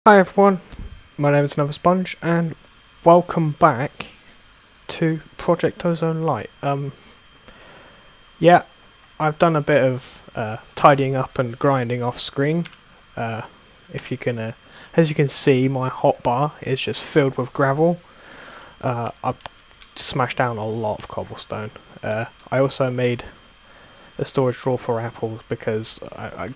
Hi everyone, my name is Another Sponge and welcome back to Project Ozone Lite. Yeah, I've done a bit of tidying up and grinding off screen. If you can, as you can see, my hotbar is just filled with gravel. I've smashed down a lot of cobblestone. I also made a storage drawer for apples because I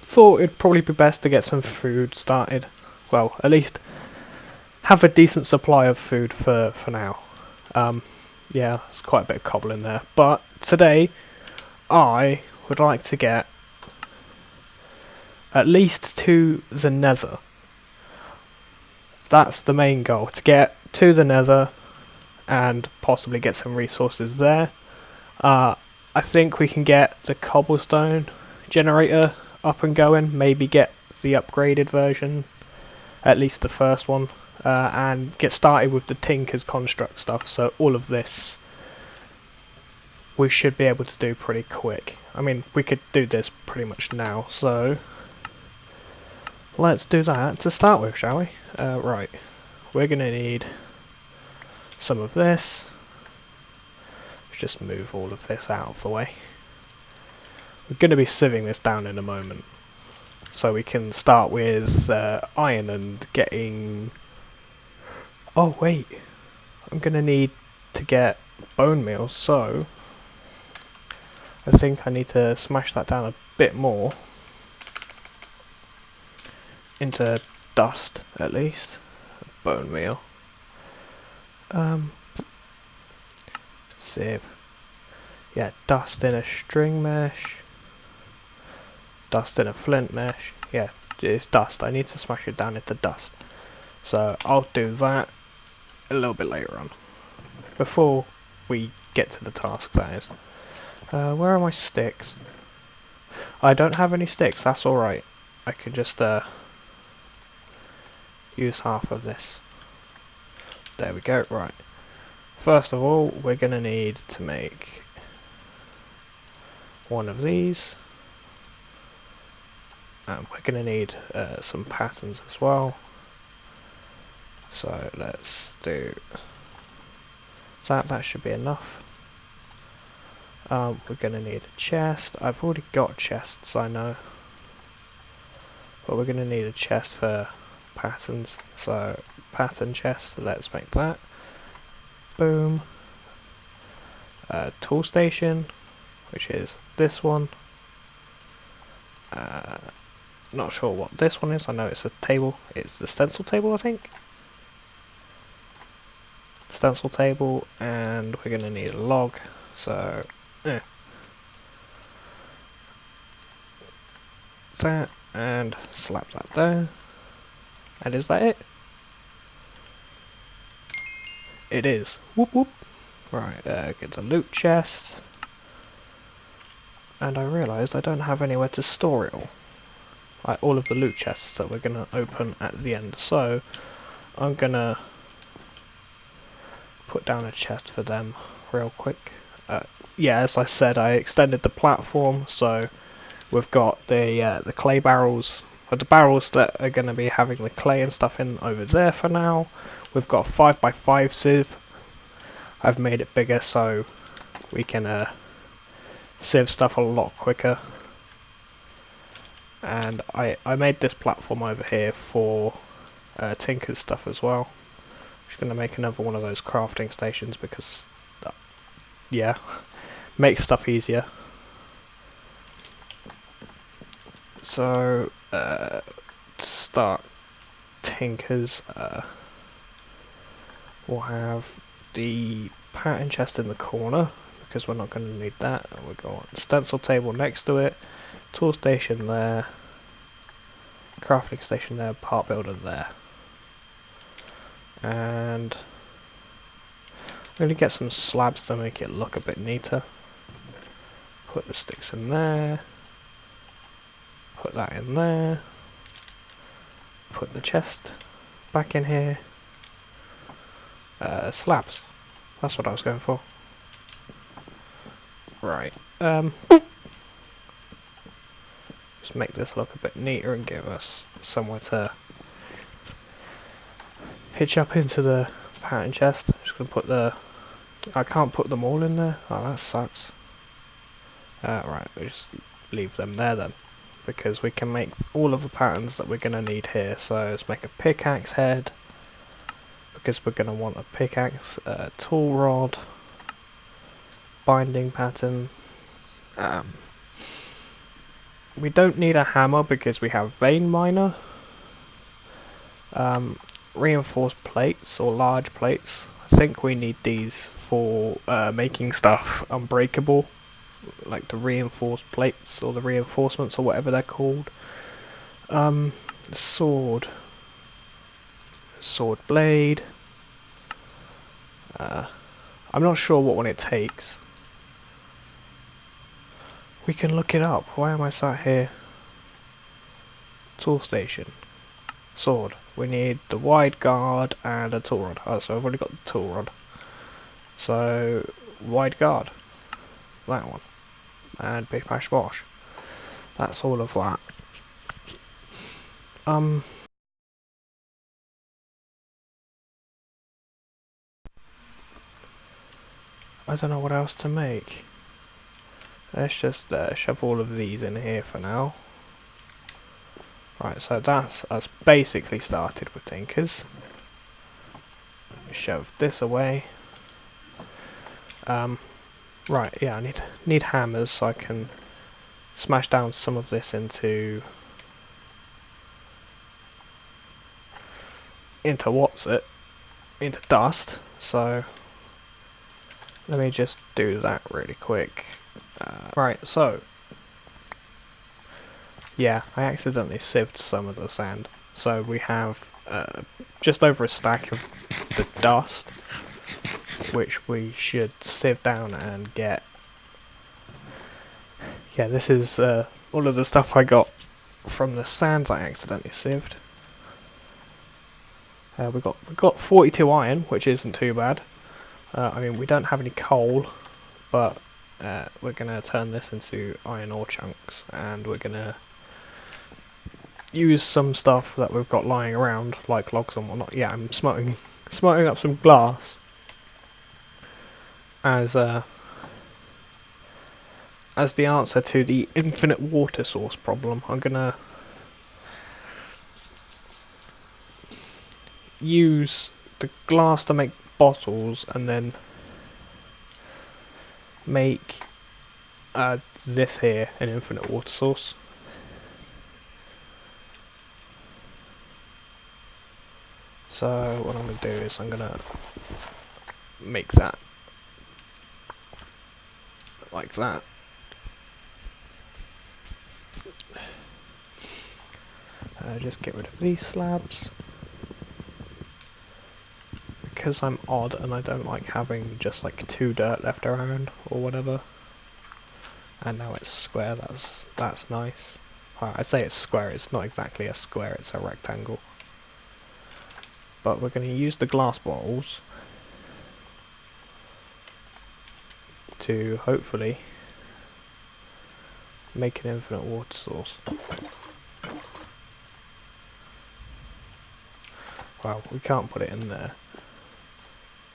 thought it'd probably be best to get some food started. Well, at least have a decent supply of food for now. Yeah, there's quite a bit of cobble in there. But today, I would like to get at least to the nether. That's the main goal, to get to the nether and possibly get some resources there. I think we can get the cobblestone generator up and going, maybe get the upgraded version, at least the first one, and get started with the Tinker's construct stuff. So all of this we should be able to do pretty quick. I mean, we could do this pretty much now, so let's do that to start with, shall we? Right, we're going to need some of this. Let's just move all of this out of the way. We're going to be sieving this down in a moment, so we can start with iron and getting... Oh wait, I'm going to need to get bone meal, so I think I need to smash that down a bit more into dust, at least. Bone meal. Sieve. Yeah, dust in a string mesh. Dust in a flint mesh. Yeah, it's dust. I need to smash it down into dust. So I'll do that a little bit later on. Before we get to the task, that is. Where are my sticks? I don't have any sticks, that's alright. I could just use half of this. There we go, right. First of all, we're going to need to make one of these. And we're going to need some patterns as well. So let's do that. That should be enough. We're going to need a chest. I've already got chests, I know. But we're going to need a chest for patterns. So pattern chest, let's make that. Boom. Tool station, which is this one. Not sure what this one is. I know it's a table. It's the stencil table, I think. Stencil table, and we're going to need a log. So, that, and slap that there. And is that it? It is. Whoop whoop. Right, get the loot chest. And I realised I don't have anywhere to store it all. Like all of the loot chests that we're going to open at the end. So, I'm going to put down a chest for them real quick. Yeah, as I said, I extended the platform, so we've got the clay barrels, or the barrels that are going to be having the clay and stuff in over there for now. We've got a 5x5 sieve. I've made it bigger so we can sieve stuff a lot quicker. And I made this platform over here for Tinker's stuff as well. I'm just going to make another one of those crafting stations because, yeah, makes stuff easier. So, to start Tinker's, we'll have the pattern chest in the corner because we're not going to need that. And we've got the stencil table next to it, tool station there, crafting station there, part builder there. And I'm going to get some slabs to make it look a bit neater. Put the sticks in there. Put that in there. Put the chest back in here. Slabs. That's what I was going for. Right. Just make this look a bit neater and give us somewhere to hitch up into the pattern chest. I'm just gonna put the. I can't put them all in there. Oh, that sucks. Right, we just leave them there then, because we can make all of the patterns that we're gonna need here. So let's make a pickaxe head, because we're gonna want a pickaxe, tool rod, binding pattern. We don't need a hammer because we have vein miner. Reinforced plates or large plates. I think we need these for making stuff unbreakable, like the reinforced plates or the reinforcements or whatever they're called. Sword blade. I'm not sure what one it takes. We can look it up. Why am I sat here? Tool station. Sword. We need the wide guard and a tool rod. Oh, so I've already got the tool rod. So, wide guard. That one. And bish bash bosh. That's all of that. I don't know what else to make. Let's just shove all of these in here for now. Right, so that's us basically started with tinkers. Shove this away. Right, yeah, I need hammers so I can smash down some of this into dust. So let me just do that really quick. Right, so yeah, I accidentally sieved some of the sand. So we have just over a stack of the dust, which we should sieve down and get. Yeah, this is all of the stuff I got from the sands I accidentally sieved. We got 42 iron, which isn't too bad. I mean, we don't have any coal, but we're gonna turn this into iron ore chunks, and we're gonna use some stuff that we've got lying around, like logs and whatnot. Yeah, I'm smelting up some glass as the answer to the infinite water source problem. I'm gonna use the glass to make bottles, and then make this here an infinite water source. So what I'm going to do is I'm going to make that like that. Just get rid of these slabs, because I'm odd and I don't like having just like 2 dirt left around or whatever. And now it's square. That's nice. I say it's square. It's not exactly a square. It's a rectangle. But we're going to use the glass bottles to hopefully make an infinite water source. Well, we can't put it in there,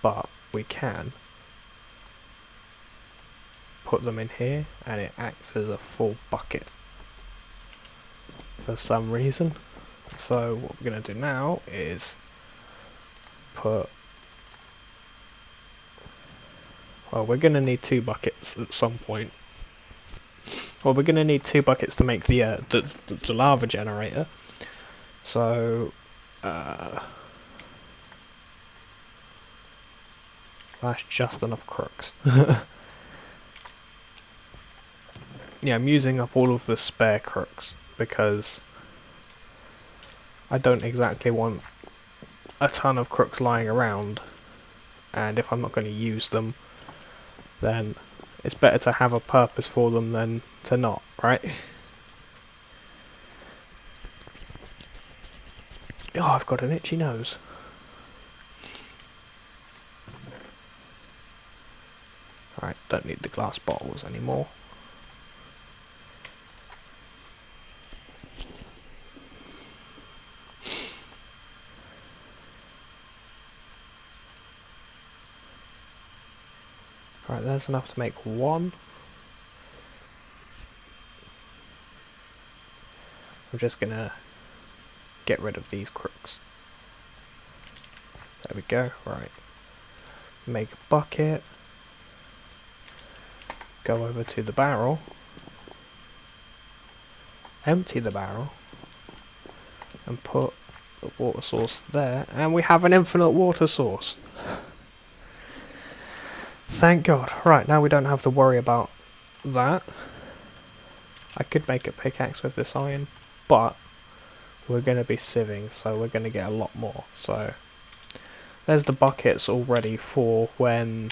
but we can put them in here, and it acts as a full bucket for some reason. So what we're going to do now is put. Well, we're going to need 2 buckets at some point. Well, we're going to need 2 buckets to make the lava generator. So that's just enough crooks. Yeah, I'm using up all of the spare crooks because I don't exactly want a ton of crooks lying around, and if I'm not going to use them, then it's better to have a purpose for them than to not, right? Oh, I've got an itchy nose. Alright, don't need the glass bottles anymore. Right, there's enough to make one. I'm just gonna get rid of these crooks. There we go. Right. Make a bucket. Go over to the barrel. Empty the barrel. And put the water source there. And we have an infinite water source. Thank God. Right, now we don't have to worry about that. I could make a pickaxe with this iron, but we're going to be sieving, so we're going to get a lot more. So there's the buckets all ready for when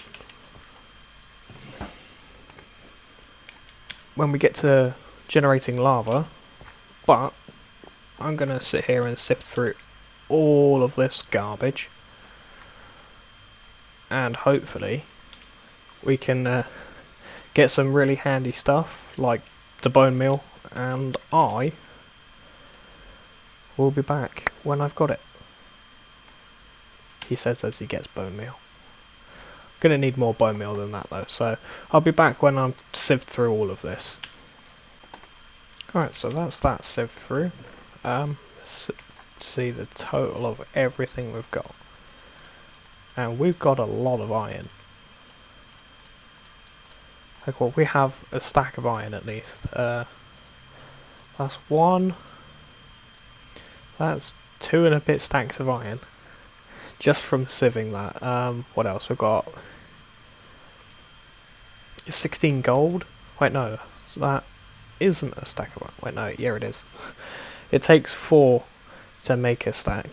we get to generating lava, but I'm going to sit here and sift through all of this garbage, and hopefully we can get some really handy stuff like the bone meal, and I will be back when I've got it. He says as he gets bone meal. Gonna need more bone meal than that though, so I'll be back when I'm sieved through all of this. Alright, so that's that sieved through. See the total of everything we've got. And we've got a lot of iron. Like, well, we have a stack of iron at least. That's one. That's 2 and a bit stacks of iron. Just from sieving that. What else? We've got 16 gold. Wait, no. That isn't a stack of iron. Wait, no. Yeah, it is. It takes 4 to make a stack.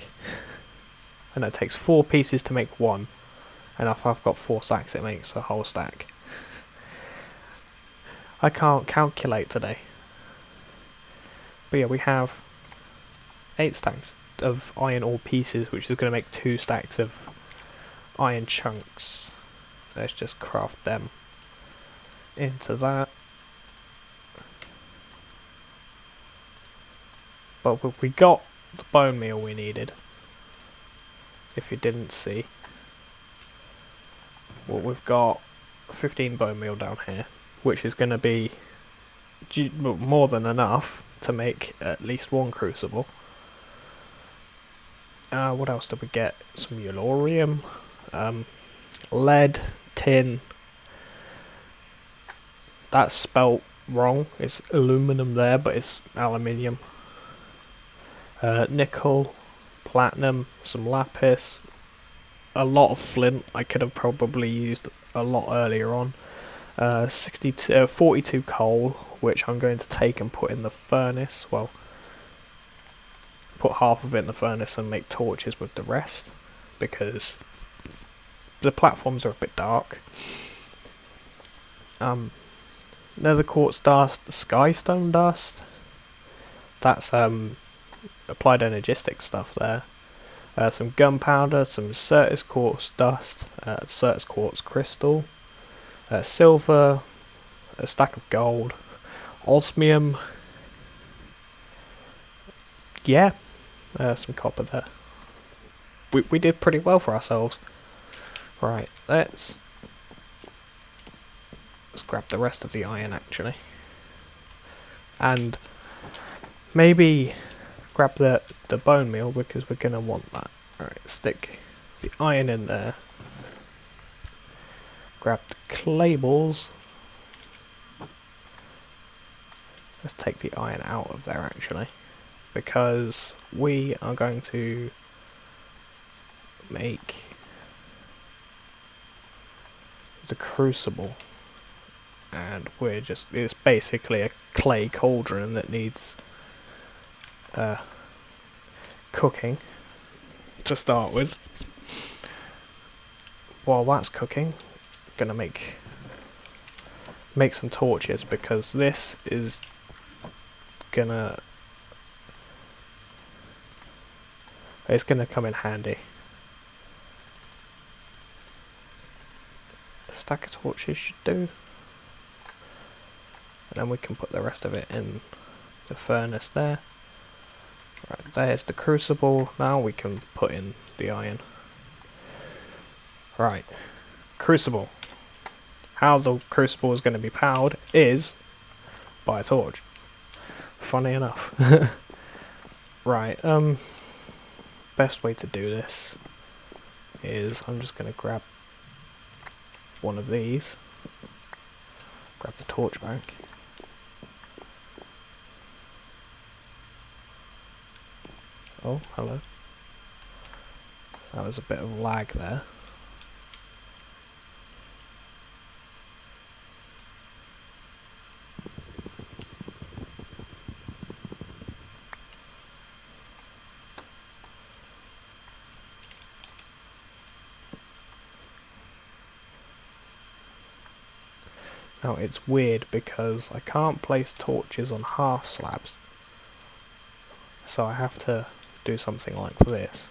And it takes 4 pieces to make one. And if I've got 4 stacks, it makes a whole stack. I can't calculate today. But yeah, we have 8 stacks of iron ore pieces, which is going to make 2 stacks of iron chunks. Let's just craft them into that. But we got the bone meal we needed. If you didn't see, well, we've got 15 bone meal down here, which is going to be more than enough to make at least 1 crucible. What else did we get? Some uranium, lead, tin. That's spelt wrong. It's aluminum there, but it's aluminium. Nickel, platinum, some lapis, a lot of flint. I could have probably used a lot earlier on. 42 coal, which I'm going to take and put in the furnace. Well, put half of it in the furnace and make torches with the rest, because the platforms are a bit dark. Nether quartz dust, skystone dust. That's applied energistic stuff there. Some gunpowder, some Certus quartz dust, Certus quartz crystal, silver, a stack of gold, osmium. Yeah, some copper there. We did pretty well for ourselves. Right, let's grab the rest of the iron actually, and maybe grab the bone meal, because we're gonna want that. Alright, stick the iron in there. Grab the clay balls. Let's take the iron out of there actually, because we are going to make the crucible, and it's basically a clay cauldron that needs cooking to start with. While that's cooking, I'm gonna make some torches, because this is gonna come in handy. A stack of torches should do, and then we can put the rest of it in the furnace there. Right, there's the crucible. Now we can put in the iron. Right, crucible. how the crucible is going to be powered is by a torch. Funny enough. Right, best way to do this is I'm just going to grab one of these, grab the torch bank, oh hello, that was a bit of lag there. Now it's weird because I can't place torches on half slabs, so I have to do something like this.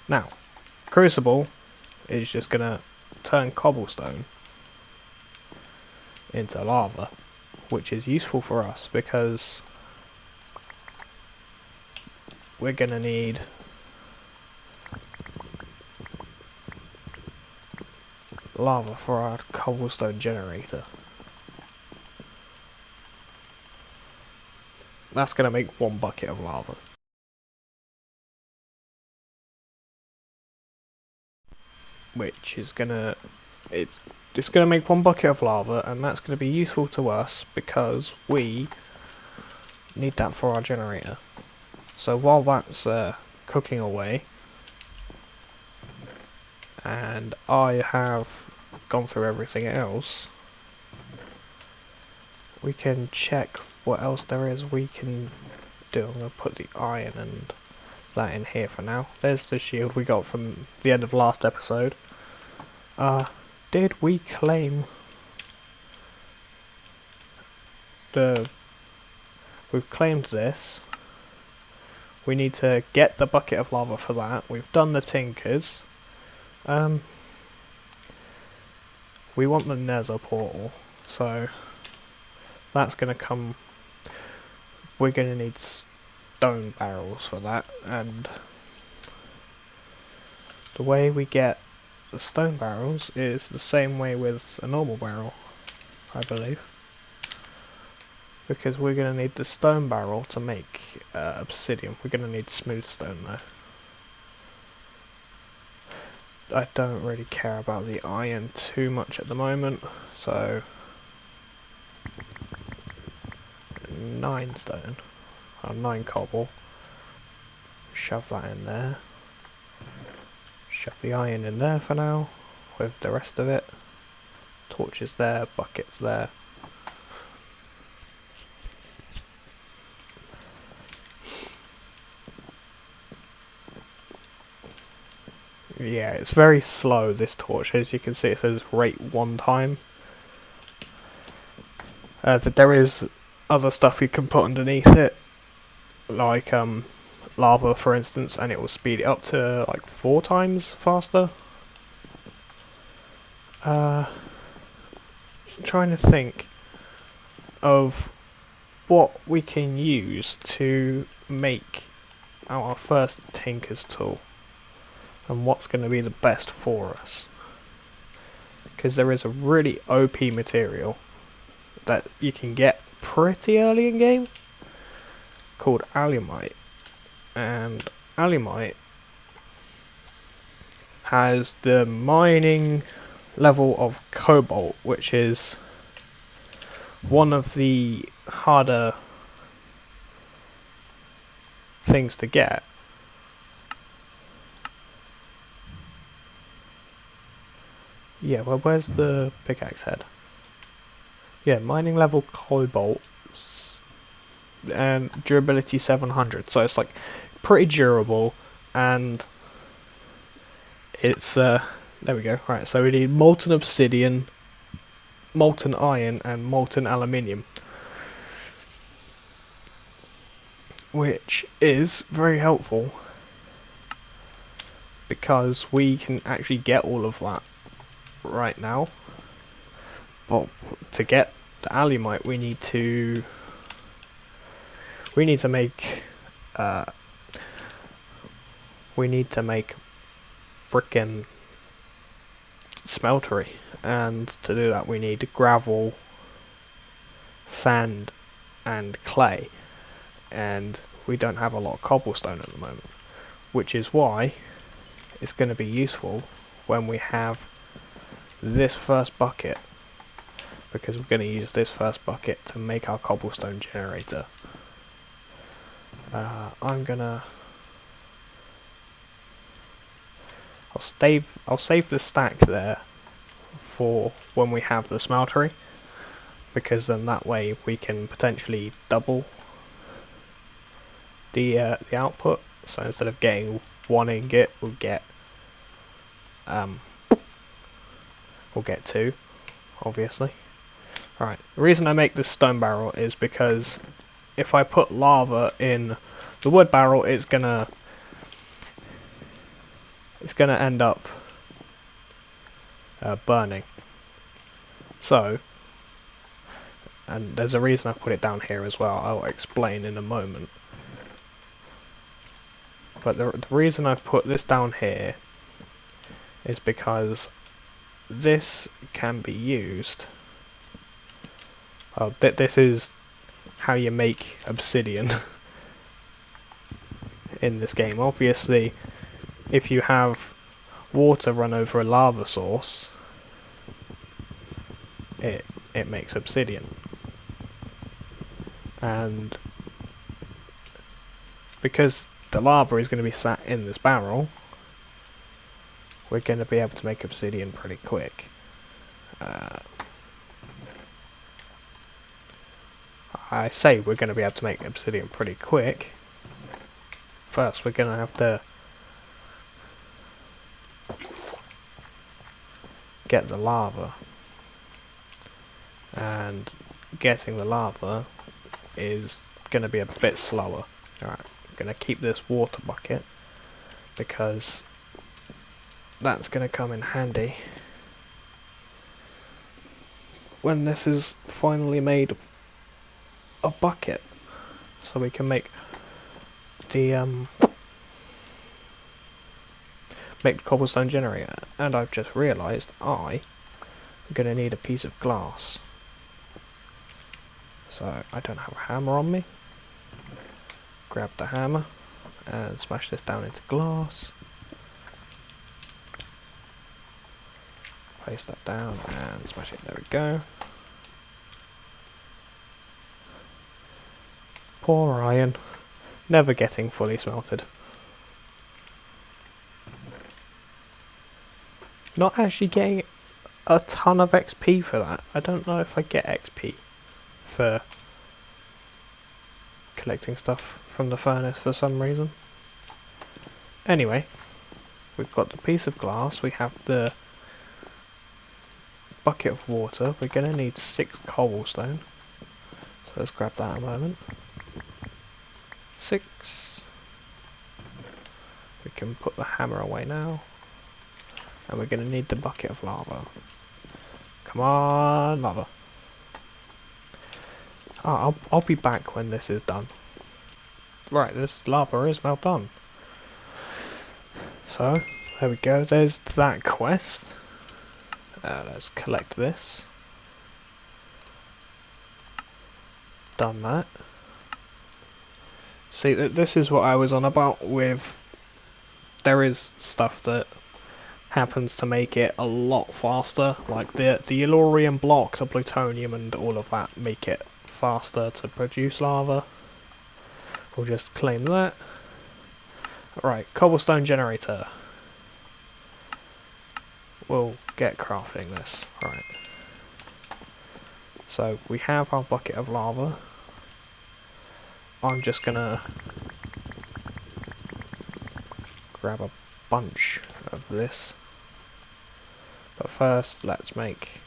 Now, crucible is just gonna turn cobblestone into lava, which is useful for us because we're gonna need lava for our cobblestone generator. That's going to make 1 bucket of lava. Which is going to... It's going to make 1 bucket of lava, and that's going to be useful to us because we need that for our generator. So while that's cooking away, and I have gone through everything else, we can check what else there is we can do. I'm going to put the iron and that in here for now. There's the shield we got from the end of last episode. Did we claim we've claimed this. We need to get the bucket of lava for that. We've done the tinkers. We want the nether portal, so that's gonna come. We're gonna need stone barrels for that, and the way we get the stone barrels is the same way with a normal barrel, I believe, because we're gonna need the stone barrel to make obsidian. We're gonna need smooth stone though. I don't really care about the iron too much at the moment, so 9 stone, 9 cobble, shove that in there, shove the iron in there for now, with the rest of it, torches there, buckets there. Yeah, it's very slow, this torch. As you can see, it says rate 1 time. There is other stuff you can put underneath it, like lava for instance, and it will speed it up to like 4 times faster. Trying to think of what we can use to make our first tinker's tool and what's going to be the best for us, because there is a really OP material that you can get pretty early in game called alumite, and alumite has the mining level of cobalt, which is one of the harder things to get. Yeah, well, where's the pickaxe head? Yeah, mining level cobalt and durability 700, so it's like pretty durable, and it's there we go. Right, so we need molten obsidian, molten iron, and molten aluminium, which is very helpful because we can actually get all of that right now. But to get the alumite, we need to make frickin' Smeltery, and to do that we need gravel, sand and clay, and we don't have a lot of cobblestone at the moment, which is why it's going to be useful when we have this first bucket, because we're going to use this first bucket to make our cobblestone generator. I'll save the stack there for when we have the smeltery, because then that way we can potentially double the output. So instead of getting 1 ingot, we'll get 2, obviously. Right, the reason I make this stone barrel is because if I put lava in the wood barrel, it's gonna end up burning. So, and there's a reason I've put it down here as well. I'll explain in a moment. But the reason I've put this down here is because this can be used. Well, this is how you make obsidian in this game. Obviously, if you have water run over a lava source, it makes obsidian. And because the lava is going to be sat in this barrel, we're going to be able to make obsidian pretty quick. I say we're going to be able to make obsidian pretty quick. First, we're going to have to get the lava, and getting the lava is going to be a bit slower. Alright, I'm going to keep this water bucket because that's going to come in handy when this is finally made a bucket, so we can make the cobblestone generator. And I've just realised I'm going to need a piece of glass, so I don't have a hammer on me. Grab the hammer and smash this down into glass. Place that down and smash it. There we go. Poor iron, never getting fully smelted. Not actually getting a ton of XP for that. I don't know if I get XP for collecting stuff from the furnace for some reason. Anyway, we've got the piece of glass, we have the bucket of water. We're going to need 6 cobblestone, so let's grab that a moment. 6. We can put the hammer away now, and we're going to need the bucket of lava. Come on, lava. Oh, I'll be back when this is done. Right, this lava is now done. So, there we go, there's that quest. Let's collect this. Done that. See, this is what I was on about with... There is stuff that happens to make it a lot faster, like the Elorium block, the plutonium and all of that make it faster to produce lava. We'll just claim that. Right, cobblestone generator. We'll get crafting this. Right. So we have our bucket of lava. I'm just gonna grab a bunch of this. But first, let's make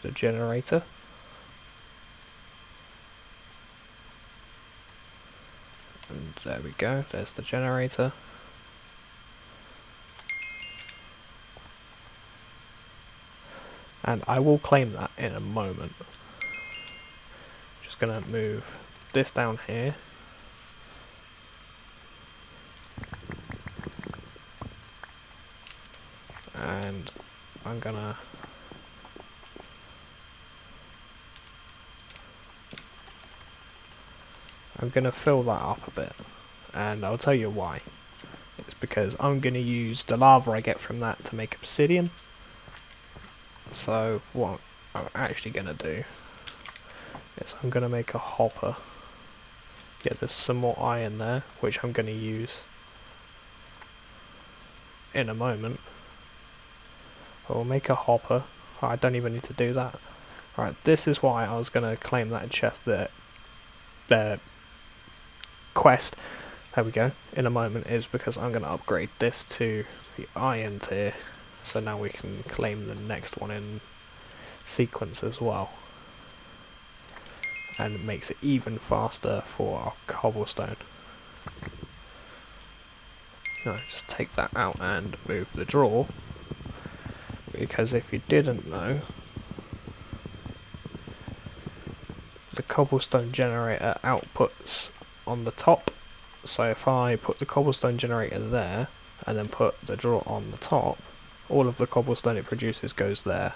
the generator. And there we go, there's the generator. And I will claim that in a moment. Just gonna move this down here. And I'm gonna fill that up a bit, and I'll tell you why. It's because I'm gonna use the lava I get from that to make obsidian. So what I'm actually gonna do is I'm gonna make a hopper. Yeah, there's some more iron there, which I'm gonna use in a moment. I'll make a hopper. Oh, I don't even need to do that. Right, this is why I was gonna claim that chest, the quest. There we go. In a moment, is because I'm gonna upgrade this to the iron tier, so now we can claim the next one in sequence as well, and it makes it even faster for our cobblestone. Now just take that out and move the drawer, because if you didn't know, the cobblestone generator outputs on the top. So if I put the cobblestone generator there and then put the drawer on the top, all of the cobblestone it produces goes there.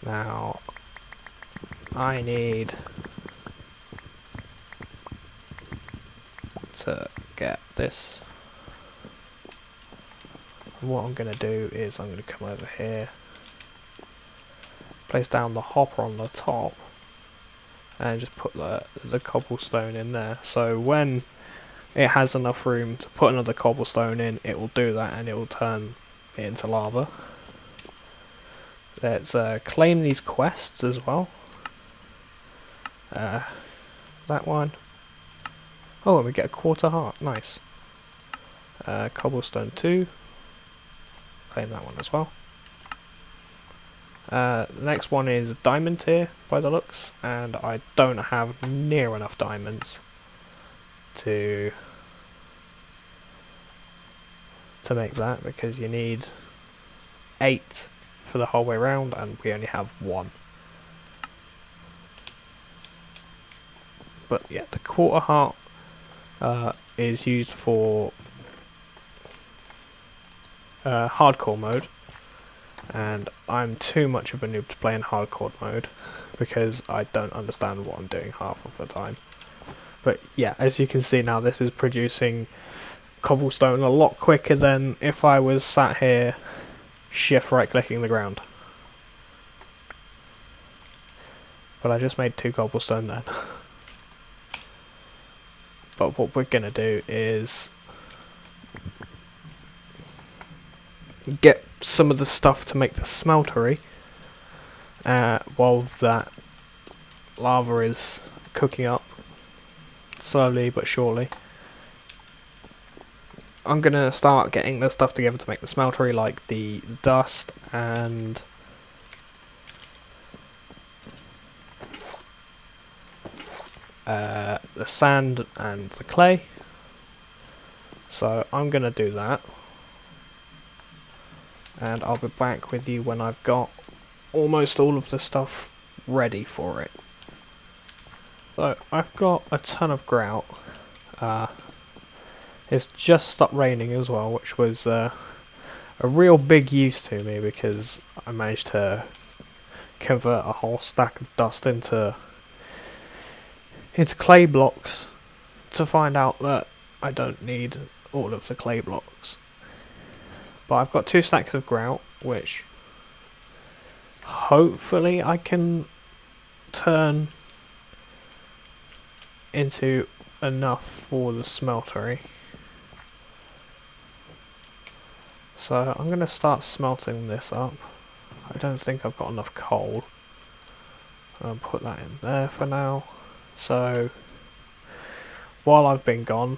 Now I need to get this. What I'm going to do is I'm going to come over here, place down the hopper on the top, and just put the cobblestone in there. So when it has enough room to put another cobblestone in, it will do that and it will turn it into lava. Let's claim these quests as well. That one. Oh, and we get a quarter heart. Nice. Cobblestone 2. Claim that one as well. The next one is diamond tier by the looks, and I don't have near enough diamonds to make that, because you need 8 for the whole way around and we only have 1. But yeah, the quarter heart is used for hardcore mode, and I'm too much of a noob to play in hardcore mode because I don't understand what I'm doing half of the time. But yeah, as you can see now, this is producing cobblestone a lot quicker than if I was sat here shift right clicking the ground. But I just made 2 cobblestone then. But what we're gonna do is get some of the stuff to make the smeltery while that lava is cooking up slowly but surely. I'm gonna start getting the stuff together to make the smeltery, like the dust and the sand and the clay. So I'm gonna do that, and I'll be back with you when I've got almost all of the stuff ready for it. So I've got a ton of grout. It's just stopped raining as well, which was a real big use to me, because I managed to convert a whole stack of dust into clay blocks, to find out that I don't need all of the clay blocks. But I've got 2 stacks of grout, which hopefully I can turn into enough for the smeltery. So I'm going to start smelting this up. I don't think I've got enough coal. I'll put that in there for now. So while I've been gone,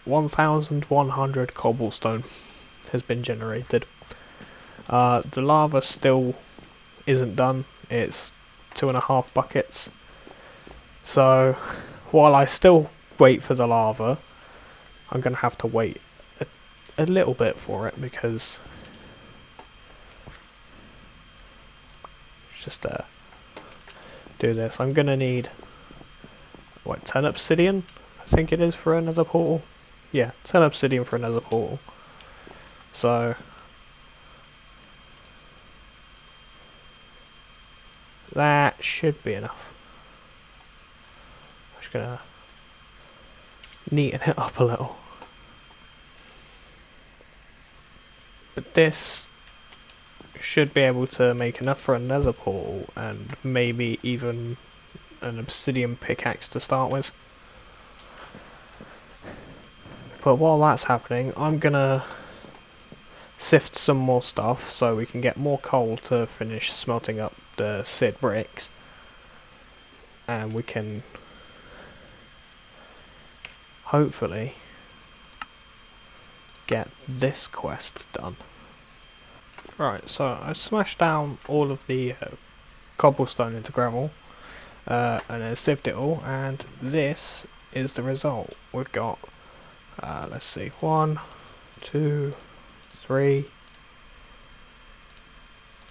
1,100 cobblestone has been generated. The lava still isn't done. It's 2.5 buckets. So while I still wait for the lava, I'm going to have to wait a little bit for it, because just do this. I'm going to need 10 obsidian, I think it is, for another portal. Yeah, 10 obsidian for another portal. So that should be enough. I'm just gonna neaten it up a little. But this should be able to make enough for another portal and maybe even an obsidian pickaxe to start with. But while that's happening, I'm gonna sift some more stuff so we can get more coal to finish smelting up the seared bricks, and we can hopefully get this quest done. Right, so I smashed down all of the cobblestone into gravel and then sieved it all, and this is the result. We've got let's see, 1, 2, 3,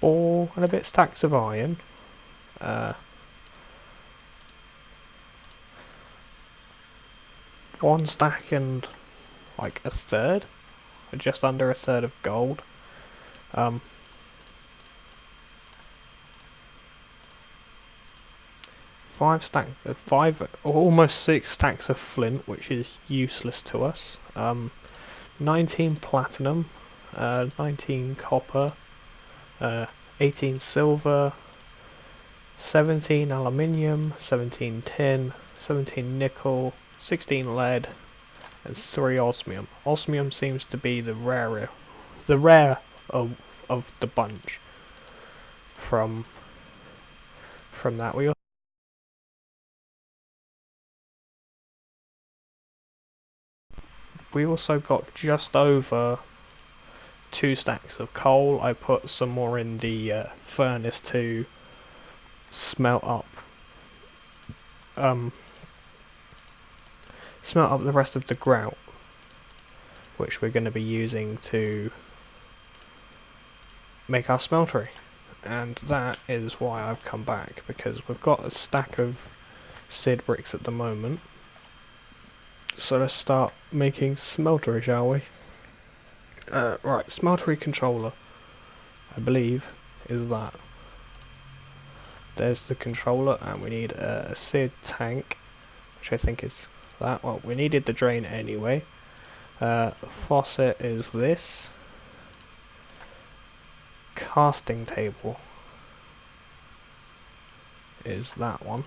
4 and a bit stacks of iron, 1 stack and like a third, or just under a third of gold, 5 almost 6 stacks of flint, which is useless to us, 19 platinum, 19 copper, 18 silver, 17 aluminium, 17 tin, 17 nickel, 16 lead, and 3 osmium. Osmium seems to be the rare of the bunch. From that, we also got just over 2 stacks of coal. I put some more in the furnace to smelt up the rest of the grout, which we're going to be using to make our smeltery. And that is why I've come back, because we've got a stack of seared bricks at the moment. So let's start making smeltery, shall we? Right, smeltery controller, I believe, is that. There's the controller, and we need a seared tank, which I think is that. Well, we needed the drain anyway. Faucet is this. Casting table is that one.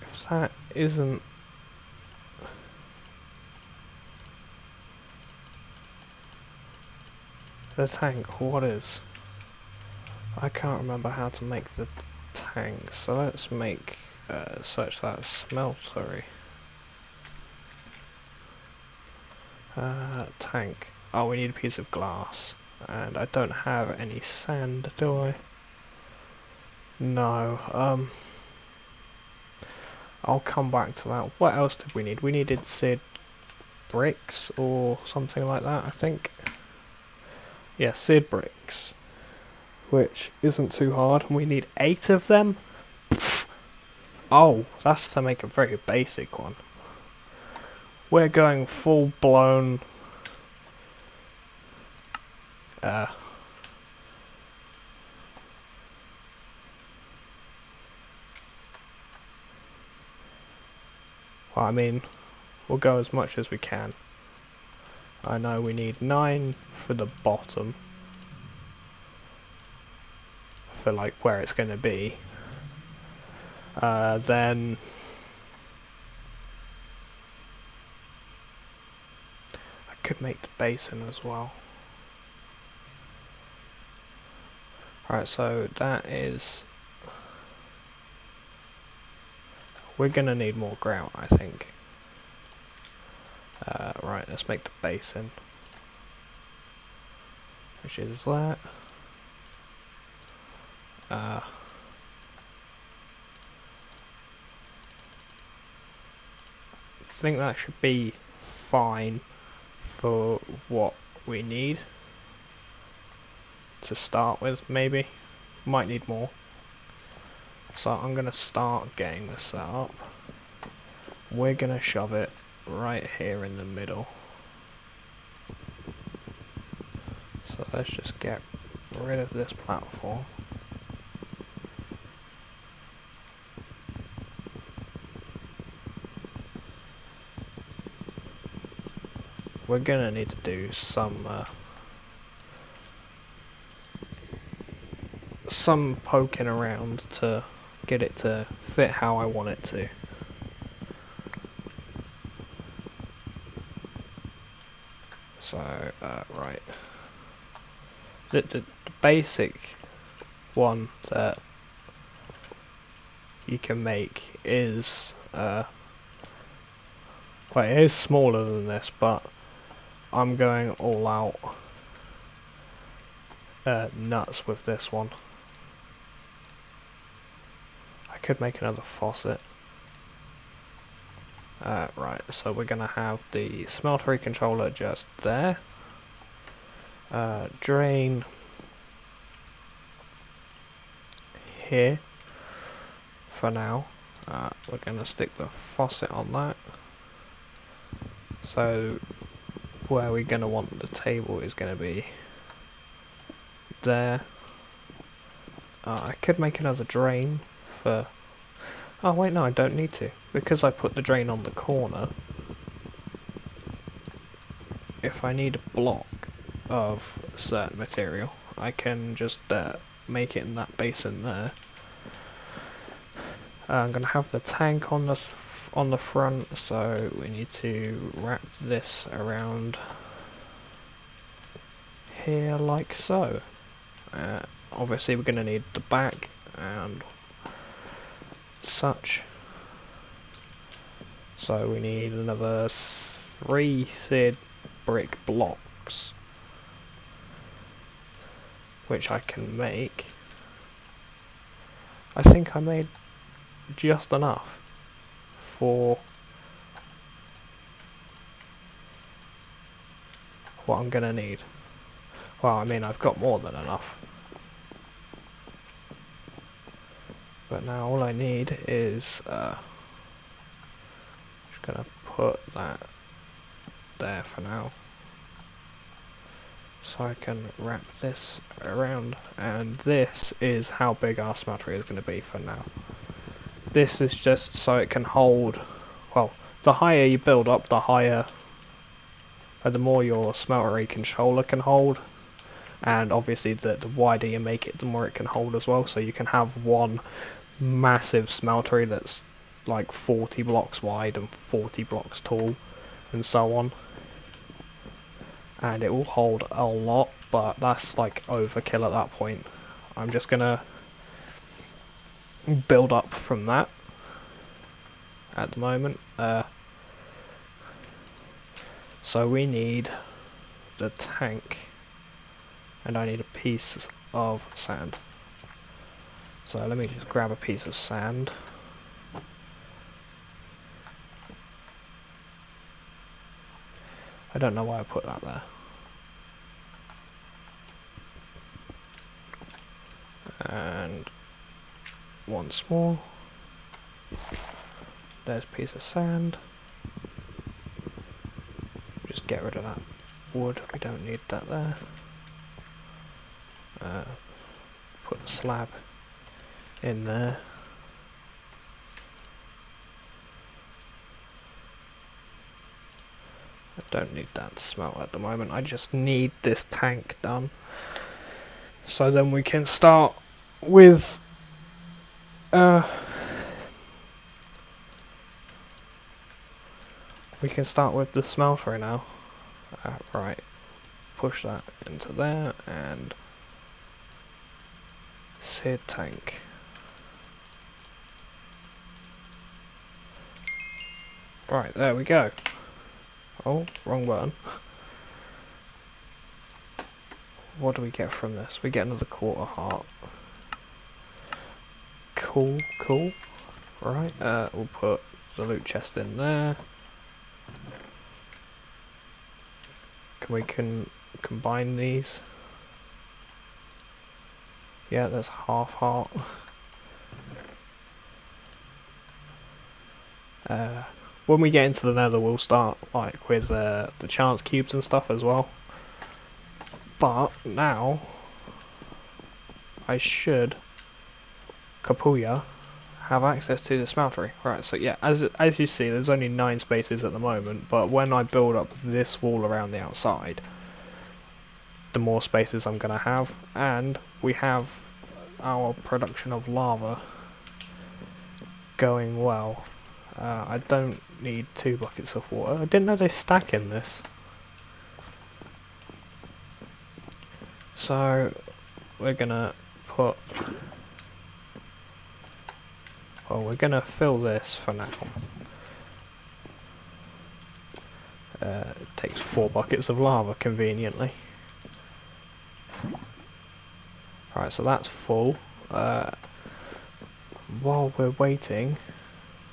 If that isn't the tank, what is? I can't remember how to make the tank, so let's make search that smeltery. Tank. Oh, we need a piece of glass, and I don't have any sand, do I? No. I'll come back to that. What else did we need? We needed seared bricks or something like that, I think. Yeah, seared bricks, which isn't too hard. We need 8 of them. Oh, that's to make a very basic one. We're going full blown well, I mean, we'll go as much as we can. I know we need 9 for the bottom, for like where it's going to be. Then I could make the basin as well. Alright, so that is... We're going to need more grout, I think. Right, let's make the basin, which is that. I think that should be fine for what we need. to start with, maybe. Might need more. So I'm going to start getting this set up. We're going to shove it right here in the middle. So let's just get rid of this platform. We're going to need to do some poking around to get it to fit how I want it to. So, right. The basic one that you can make is, well, it is smaller than this, but I'm going all out nuts with this one. I could make another faucet. Right, so we're gonna have the Smeltery controller just there. Drain here for now. We're gonna stick the faucet on that. So where we're gonna want the table is gonna be there. I could make another drain for... Oh wait, no, I don't need to, because I put the drain on the corner. If I need a block of a certain material, I can just make it in that basin there. I'm gonna have the tank on the front, so we need to wrap this around here like so. Obviously we're gonna need the back and such, so we need another 3 seared brick blocks, which I can make. I think I made just enough for what I'm gonna need. Well, I mean, I've got more than enough. But now all I need is, just gonna put that there for now. So I can wrap this around, and this is how big our smeltery is going to be for now. This is just so it can hold, well, the higher you build up, the higher, the more your smeltery controller can hold, and obviously the wider you make it, the more it can hold as well, so you can have one massive smeltery that's like 40 blocks wide and 40 blocks tall, and so on. And it will hold a lot, but that's like overkill at that point. I'm just gonna build up from that at the moment. So we need the tank, and I need a piece of sand. So let me just grab a piece of sand. I don't know why I put that there. And once more, there's a piece of sand. Just get rid of that wood, we don't need that there. Put the slab in there. I don't need that to smelt at the moment, I just need this tank done. So then we can start with the smeltery now. Right, push that into there and seared tank. Right, there we go. Oh, wrong button. What do we get from this? We get another quarter heart. Cool, cool. Right, we'll put the loot chest in there. Can we combine these? Yeah, that's half heart. When we get into the nether, we'll start like with the chance cubes and stuff as well. But now I should Kapuya have access to the smeltery. Right, so yeah, as you see, there's only 9 spaces at the moment, but when I build up this wall around the outside, the more spaces I'm going to have, and we have our production of lava going well. I don't need 2 buckets of water. I didn't know they stack in this. So we're gonna put, well, we're gonna fill this for now. It takes 4 buckets of lava conveniently. Right, so that's full. While we're waiting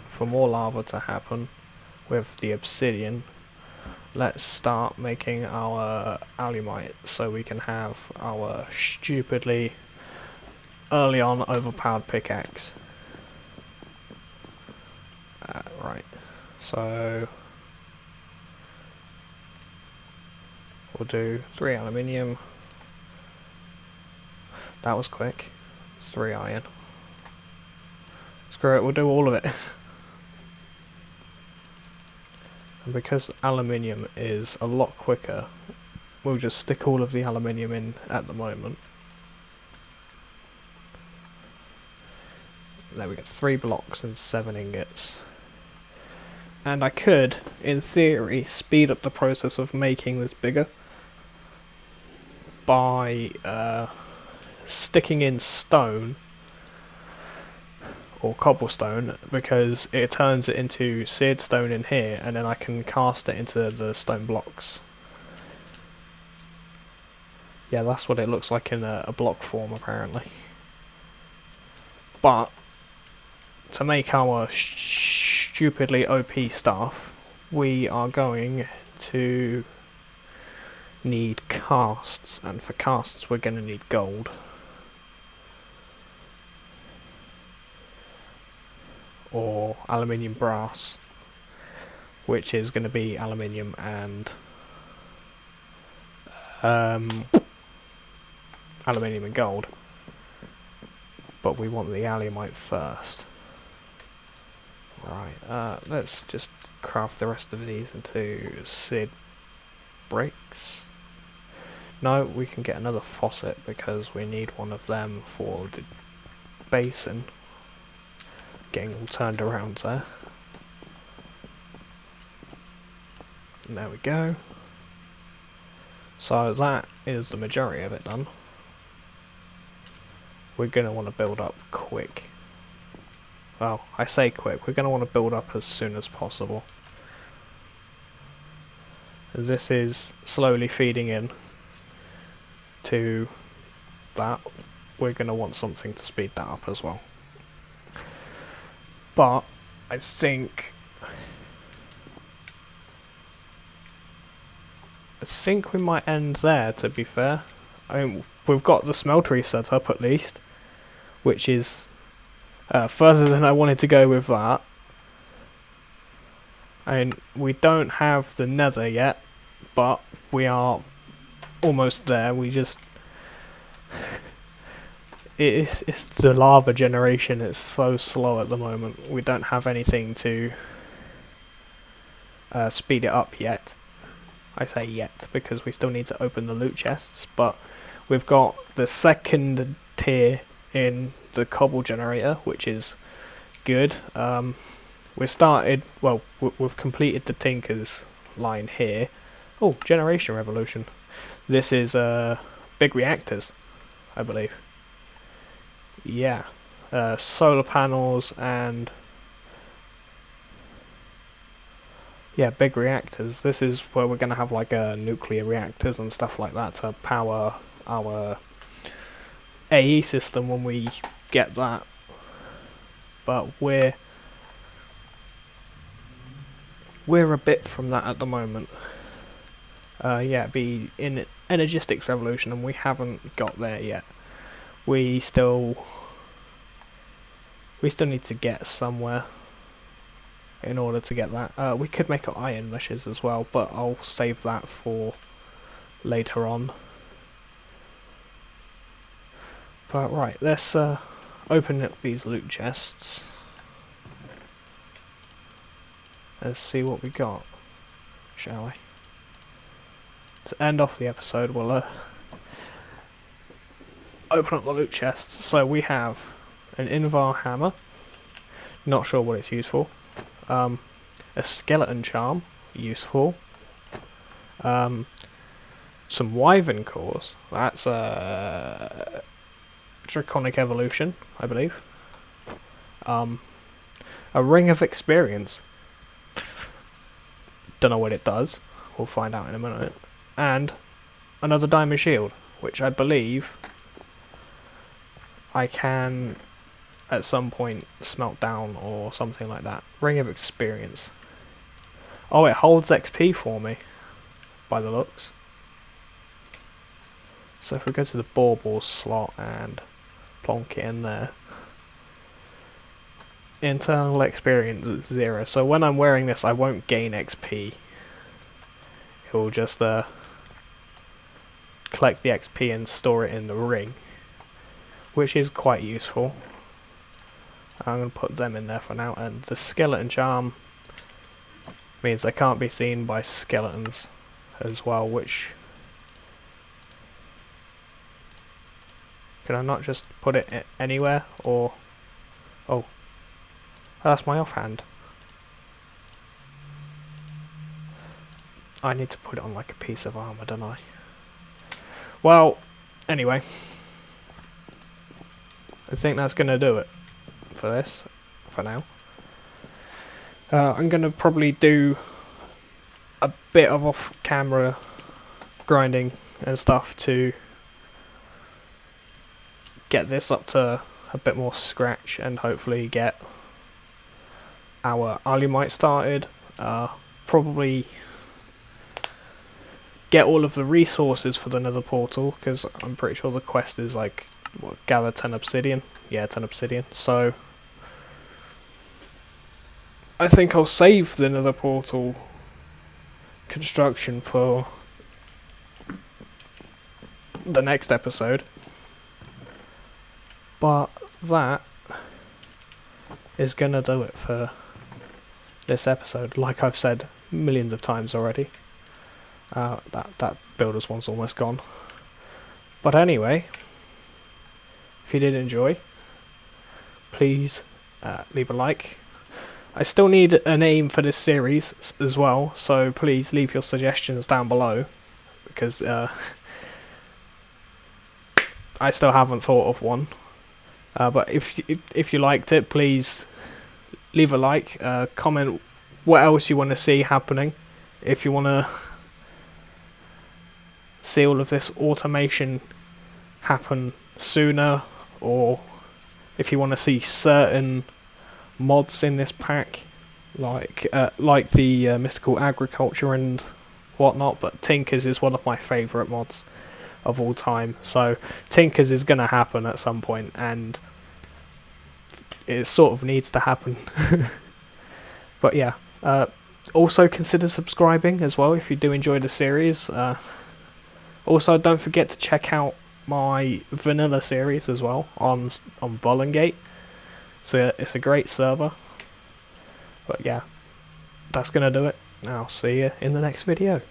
for more lava to happen with the obsidian, let's start making our alumite so we can have our stupidly early on overpowered pickaxe. Right, so we'll do 3 aluminium. That was quick. 3 iron. Screw it, we'll do all of it. And because aluminium is a lot quicker, we'll just stick all of the aluminium in at the moment. There we go, 3 blocks and 7 ingots. And I could, in theory, speed up the process of making this bigger by sticking in stone or cobblestone, because it turns it into seared stone in here, and then I can cast it into the stone blocks. Yeah, that's what it looks like in a block form apparently. But to make our stupidly OP stuff, we are going to need casts, and for casts we're going to need gold. Or aluminium brass, which is going to be aluminium and aluminium and gold. But we want the alumite first. Right, let's just craft the rest of these into seared bricks. No, we can get another faucet because we need one of them for the basin. Getting all turned around there. And there we go. So that is the majority of it done. We're going to want to build up quick. Well, I say quick, we're going to want to build up as soon as possible. This is slowly feeding in to that. We're going to want something to speed that up as well. But I think we might end there, to be fair. I mean, we've got the smeltery set up at least, which is further than I wanted to go with that. And we don't have the nether yet, but we are almost there. We just it's the lava generation. It's so slow at the moment. We don't have anything to speed it up yet. I say yet because we still need to open the loot chests, but we've got the second tier in the cobble generator, which is good. We've completed the Tinker's line here. Oh, generation revolution. This is big reactors, I believe. Yeah, solar panels and yeah, big reactors. This is where we're going to have like nuclear reactors and stuff like that to power our AE system when we get that. But we're a bit from that at the moment. Yeah, it'd be in Energistics Revolution, and we haven't got there yet. we still need to get somewhere in order to get that. We could make iron meshes as well, but I'll save that for later on. But right, let's open up these loot chests. Let's see what we got, shall we? To end off the episode, we'll open up the loot chests. So we have an Invar hammer, not sure what it's used for. A skeleton charm, useful. Some wyvern cores, that's a draconic evolution, I believe. A ring of experience, don't know what it does, we'll find out in a minute. And another diamond shield, which I believe I can at some point smelt down or something like that. Ring of experience. Oh, it holds XP for me, by the looks. So if we go to the bauble slot and plonk it in there. Internal experience is 0. So when I'm wearing this, I won't gain XP. It will just collect the XP and store it in the ring, which is quite useful. I'm going to put them in there for now. And the skeleton charm means they can't be seen by skeletons as well, which... Can I not just put it anywhere, or... Oh, that's my offhand. I need to put it on like a piece of armour, don't I? Well, anyway, I think that's going to do it for this, for now. I'm going to probably do a bit of off-camera grinding and stuff to get this up to a bit more scratch and hopefully get our alumite started. Probably get all of the resources for the nether portal, because I'm pretty sure the quest is like, what, gather 10 obsidian? Yeah, 10 obsidian. So I think I'll save the nether portal construction for the next episode. But that is gonna do it for this episode. Like I've said millions of times already. That builder's one's almost gone. But anyway, if you did enjoy, please leave a like. I still need a name for this series as well, so please leave your suggestions down below, because I still haven't thought of one. But if you liked it, please leave a like, comment what else you want to see happening. If you want to see all of this automation happen sooner, or if you want to see certain mods in this pack, like the mystical agriculture and whatnot. But Tinkers is one of my favourite mods of all time, so Tinkers is going to happen at some point, and it sort of needs to happen. But yeah, also consider subscribing as well if you do enjoy the series. Also, don't forget to check out my vanilla series as well on Sp0nge. So it's a great server. But yeah, that's gonna do it. I'll see you in the next video.